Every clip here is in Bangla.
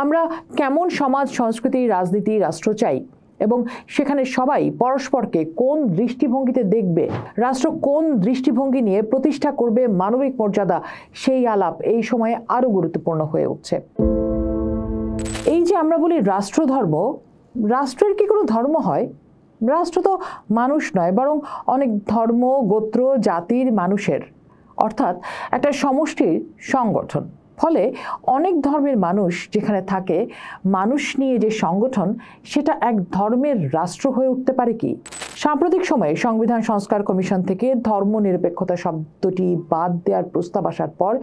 আমরা কেমন সমাজ, সংস্কৃতি, রাজনীতি, রাষ্ট্র চাই এবং সেখানে সবাই পরস্পরকে কোন দৃষ্টিভঙ্গিতে দেখবে, রাষ্ট্র কোন দৃষ্টিভঙ্গি নিয়ে প্রতিষ্ঠা করবে মানবিক মর্যাদা, সেই আলাপ এই সময়ে আরো গুরুত্বপূর্ণ হয়ে উঠছে। এই যে আমরা বলি রাষ্ট্রধর্ম, রাষ্ট্রের কি কোনো ধর্ম হয়? রাষ্ট্র তো মানুষ নয়, বরং অনেক ধর্ম, গোত্র, জাতির মানুষের, অর্থাৎ একটা সমষ্টির সংগঠন। ফলে অনেক ধর্মের মানুষ যেখানে থাকে, মানুষ নিয়ে যে সংগঠন, সেটা এক ধর্মের রাষ্ট্র হয়ে উঠতে পারে কি? সাম্প্রতিক সময়ে সংবিধান সংস্কার কমিশন থেকে ধর্মনিরপেক্ষতা শব্দটি বাদ দেওয়ার প্রস্তাব আসার পর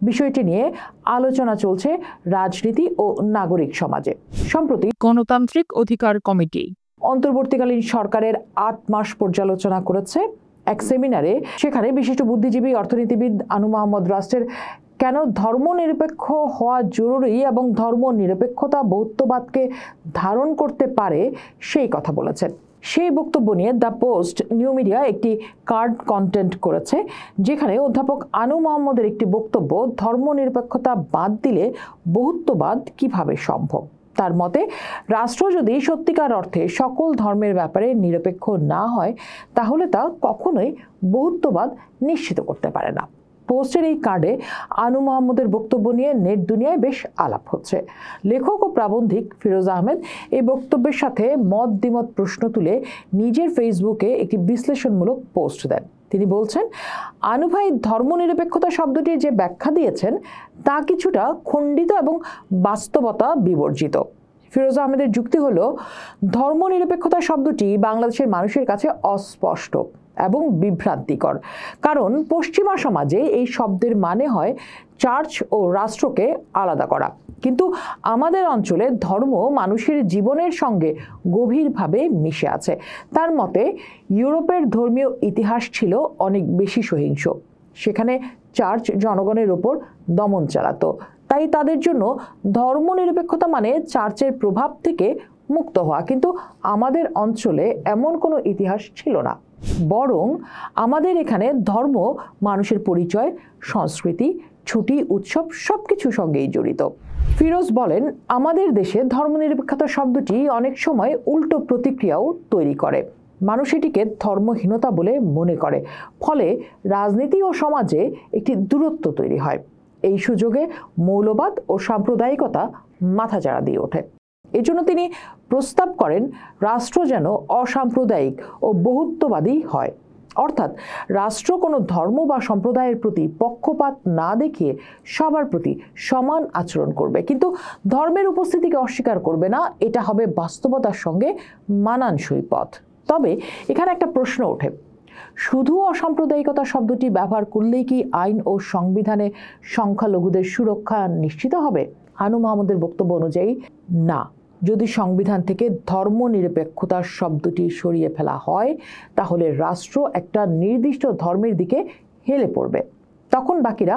বিষয়টি নিয়ে আলোচনা চলছে রাজনীতি ও নাগরিক সমাজে। সম্প্রতি গণতান্ত্রিক অধিকার কমিটি অন্তর্বর্তীকালীন সরকারের 8 মাস পর্যালোচনা করেছে এক সেমিনারে। সেখানে বিশিষ্ট বুদ্ধিজীবী অর্থনীতিবিদ আনু মোহাম্মদ রাষ্ট্রের কেন ধর্মনিরপেক্ষ হওয়া জরুরি এবং ধর্মনিরপেক্ষতা বহুত্ববাদকে ধারণ করতে পারে সেই কথা বলেছেন। সেই বক্তব্য নিয়ে দ্য পোস্ট নিউ মিডিয়া একটি কার্ড কন্টেন্ট করেছে, যেখানে অধ্যাপক আনু মোহাম্মদের একটি বক্তব্য ধর্মনিরপেক্ষতা বাদ দিলে বহুত্ববাদ কিভাবে সম্ভব। তার মতে, রাষ্ট্র যদি সত্যিকার অর্থে সকল ধর্মের ব্যাপারে নিরপেক্ষ না হয়, তাহলে তা কখনোই বহুত্ববাদ নিশ্চিত করতে পারে না। পোস্টের এই কার্ডে আনু মোহাম্মদের বক্তব্য নিয়ে নেট দুনিয়ায় বেশ আলাপ হচ্ছে। লেখক ও প্রাবন্ধিক ফিরোজ আহমেদ এই বক্তব্যের সাথে মত দ্বিমত প্রশ্ন তুলে নিজের ফেসবুকে একটি বিশ্লেষণমূলক পোস্ট দেন। তিনি বলছেন, আনু ভাই ধর্মনিরপেক্ষতা শব্দটির যে ব্যাখ্যা দিয়েছেন তা কিছুটা খণ্ডিত এবং বাস্তবতা বিবর্জিত। ফিরোজ আহমেদের যুক্তি হলো, ধর্মনিরপেক্ষতা শব্দটি বাংলাদেশের মানুষের কাছে অস্পষ্ট এবং বিভ্রান্তিকর, কারণ পশ্চিমা সমাজে এই শব্দের মানে হয় চার্চ ও রাষ্ট্রকে আলাদা করা। কিন্তু আমাদের অঞ্চলে ধর্ম মানুষের জীবনের সঙ্গে গভীরভাবে মিশে আছে। তার মতে, ইউরোপের ধর্মীয় ইতিহাস ছিল অনেক বেশি সহিংস। সেখানে চার্চ জনগণের উপর দমন চালাতো। তাই তাদের জন্য ধর্মনিরপেক্ষতা মানে চার্চের প্রভাব থেকে মুক্ত হওয়া। কিন্তু আমাদের অঞ্চলে এমন কোনো ইতিহাস ছিল না, বরং আমাদের এখানে ধর্ম মানুষের পরিচয়, সংস্কৃতি, ছুটি, উৎসব সবকিছুর সঙ্গেই জড়িত। ফিরোজ বলেন, আমাদের দেশে ধর্মনিরপেক্ষতা শব্দটি অনেক সময় উল্টো প্রতিক্রিয়াও তৈরি করে। মানুষ এটিকে ধর্মহীনতা বলে মনে করে, ফলে রাজনীতি ও সমাজে একটি দূরত্ব তৈরি হয়। এই সুযোগে মৌলবাদ ও সাম্প্রদায়িকতা মাথাচাড়া দিয়ে ওঠে। এজন্য তিনি প্রস্তাব করেন, রাষ্ট্র যেন অসাম্প্রদায়িক ও বহুত্ববাদী হয়, অর্থাৎ রাষ্ট্র কোনো ধর্ম বা সম্প্রদায়ের প্রতি পক্ষপাত না দেখিয়ে সবার প্রতি সমান আচরণ করবে, কিন্তু ধর্মের উপস্থিতিকে অস্বীকার করবে না। এটা হবে বাস্তবতার সঙ্গে মানানসই পথ। তবে এখানে একটা প্রশ্ন ওঠে, শুধু অসাম্প্রদায়িকতা শব্দটি ব্যবহার করলেই কি আইন ও সংবিধানে সংখ্যালঘুদের সুরক্ষা নিশ্চিত হবে? আনু মোহাম্মদের বক্তব্য অনুযায়ী না। যদি সংবিধান থেকে ধর্মনিরপেক্ষতা শব্দটি সরিয়ে ফেলা হয়, তাহলে রাষ্ট্র একটা নির্দিষ্ট ধর্মের দিকে হেলে পড়বে। তখন বাকিরা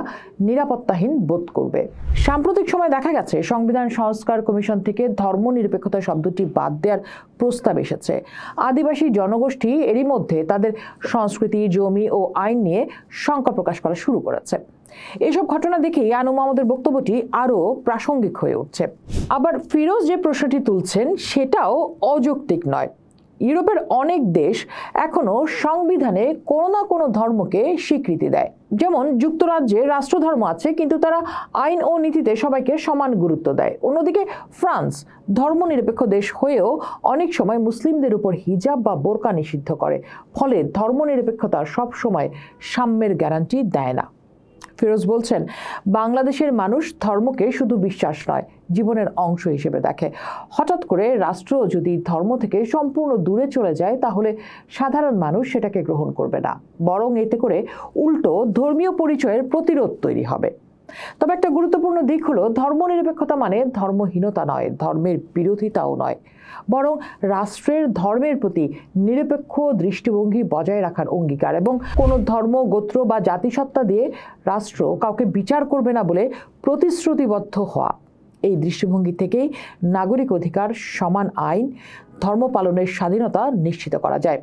নিরাপত্তাহীন বোধ করবে। সাম্প্রতিক সময় দেখা গেছে, সংবিধান সংস্কার কমিশন থেকে ধর্মনিরপেক্ষতা শব্দটি বাদ দেওয়ার প্রস্তাব এসেছে। আদিবাসী জনগোষ্ঠী এরই মধ্যে তাদের সংস্কৃতি, জমি ও আইন নিয়ে শঙ্কা প্রকাশ করা শুরু করেছে। এসব ঘটনা দেখেই আনু মোহাম্মদের বক্তব্যটি আরও প্রাসঙ্গিক হয়ে উঠছে। আবার ফিরোজ যে প্রশ্নটি তুলছেন সেটাও অযৌক্তিক নয়। ইউরোপের অনেক দেশ এখনো সংবিধানে কোনো না কোনো ধর্মকে স্বীকৃতি দেয়। যেমন যুক্তরাজ্যে রাষ্ট্রধর্ম আছে, কিন্তু তারা আইন ও নীতিতে সবাইকে সমান গুরুত্ব দেয়। অন্যদিকে ফ্রান্স ধর্মনিরপেক্ষ দেশ হয়েও অনেক সময় মুসলিমদের উপর হিজাব বা বোরকা নিষিদ্ধ করে। ফলে ধর্মনিরপেক্ষতা সবসময় সাম্যের গ্যারান্টি দেয় না। ফিরোজ বলছেন, বাংলাদেশের মানুষ ধর্মকে শুধু বিশ্বাস নয়, জীবনের অংশ হিসেবে দেখে। হঠাৎ করে রাষ্ট্র যদি ধর্ম থেকে সম্পূর্ণ দূরে চলে যায়, তাহলে সাধারণ মানুষ সেটাকে গ্রহণ করবে না, বরং এতে করে উল্টো ধর্মীয় পরিচয়ের প্রতিরোধ তৈরি হবে। তবে একটা গুরুত্বপূর্ণ দিক হলো, ধর্মনিরপেক্ষতা মানে ধর্মহীনতা নয়, ধর্মের বিরোধিতাও নয়, বরং রাষ্ট্রের ধর্মের প্রতি নিরপেক্ষ দৃষ্টিভঙ্গি বজায় রাখার অঙ্গীকার এবং কোনো ধর্ম, গোত্র বা জাতিসত্তা দিয়ে রাষ্ট্র কাউকে বিচার করবে না বলে প্রতিশ্রুতিবদ্ধ হওয়া। এই দৃষ্টিভঙ্গি থেকেই নাগরিক অধিকার, সমান আইন, ধর্ম পালনের স্বাধীনতা নিশ্চিত করা যায়।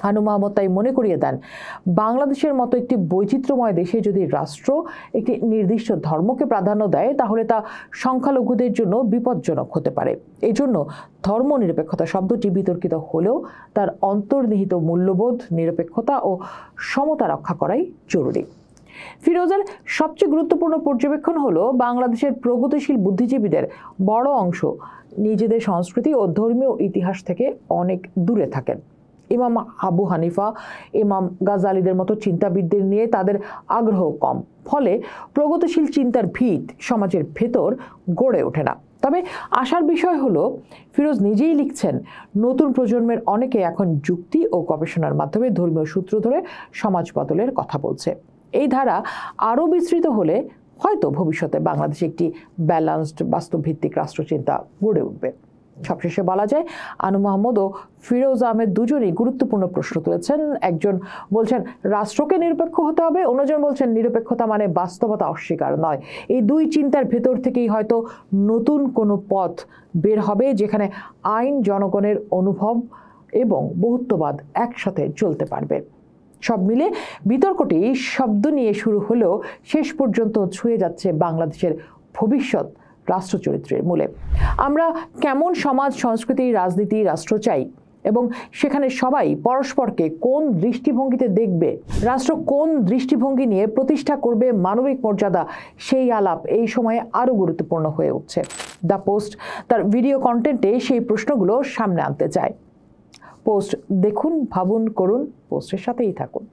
আনু মাহমুদ তাই মনে করিয়ে দেন, বাংলাদেশের মতো একটি বৈচিত্র্যময় দেশে যদি রাষ্ট্র একটি নির্দিষ্ট ধর্মকে প্রাধান্য দেয় তাহলে তা সংখ্যালঘুদের জন্য বিপজ্জনক হতে পারে। এই জন্য ধর্মনিরপেক্ষতা শব্দটি বিতর্কিত হলেও তার অন্তর্নিহিত মূল্যবোধ, নিরপেক্ষতা ও সমতা রক্ষা করাই জরুরি। ফিরোজের সবচেয়ে গুরুত্বপূর্ণ পর্যবেক্ষণ হলো, বাংলাদেশের প্রগতিশীল বুদ্ধিজীবীদের বড় অংশ নিজেদের সংস্কৃতি ও ধর্মীয় ইতিহাস থেকে অনেক দূরে থাকেন। ইমাম আবু হানিফা, ইমাম গাজালিদের মতো চিন্তাবিদদের নিয়ে তাদের আগ্রহ কম, ফলে প্রগতিশীল চিন্তার ভিত সমাজের ভেতর গড়ে ওঠে না। তবে আশার বিষয় হলো, ফিরোজ নিজেই লিখছেন, নতুন প্রজন্মের অনেকে এখন যুক্তি ও গবেষণার মাধ্যমে ধর্মীয় সূত্র ধরে সমাজ বদলের কথা বলছে। এই ধারা আরও বিস্তৃত হলে হয়তো ভবিষ্যতে বাংলাদেশে একটি ব্যালান্সড বাস্তবভিত্তিক রাষ্ট্রচিন্তা গড়ে উঠবে। সবশেষে বলা যায়, আনু মাহমুদ ও ফিরোজ আহমেদ দুজনেই গুরুত্বপূর্ণ প্রশ্ন তুলেছেন। একজন বলছেন রাষ্ট্রকে নিরপেক্ষ হতে হবে, অন্যজন বলছেন নিরপেক্ষতা মানে বাস্তবতা অস্বীকার নয়। এই দুই চিন্তার ভেতর থেকেই হয়তো নতুন কোনো পথ বের হবে, যেখানে আইন, জনগণের অনুভব এবং বহুত্ববাদ একসাথে চলতে পারবে। সব মিলে বিতর্কটি শব্দ নিয়ে শুরু হলেও শেষ পর্যন্ত ছুঁয়ে যাচ্ছে বাংলাদেশের ভবিষ্যৎ রাষ্ট্রচরিত্রের মূলে। আমরা কেমন সমাজ, সংস্কৃতি, রাজনীতি, রাষ্ট্র চাই এবং সেখানে সবাই পরস্পরকে কোন দৃষ্টিভঙ্গিতে দেখবে, রাষ্ট্র কোন দৃষ্টিভঙ্গি নিয়ে প্রতিষ্ঠা করবে মানবিক মর্যাদা, সেই আলাপ এই সময়ে আরও গুরুত্বপূর্ণ হয়ে উঠছে। দ্য পোস্ট তার ভিডিও কন্টেন্টে সেই প্রশ্নগুলো সামনে আনতে চায়। পোস্ট দেখুন, ভাবুন, করুন, পোস্টের সাথেই থাকুন।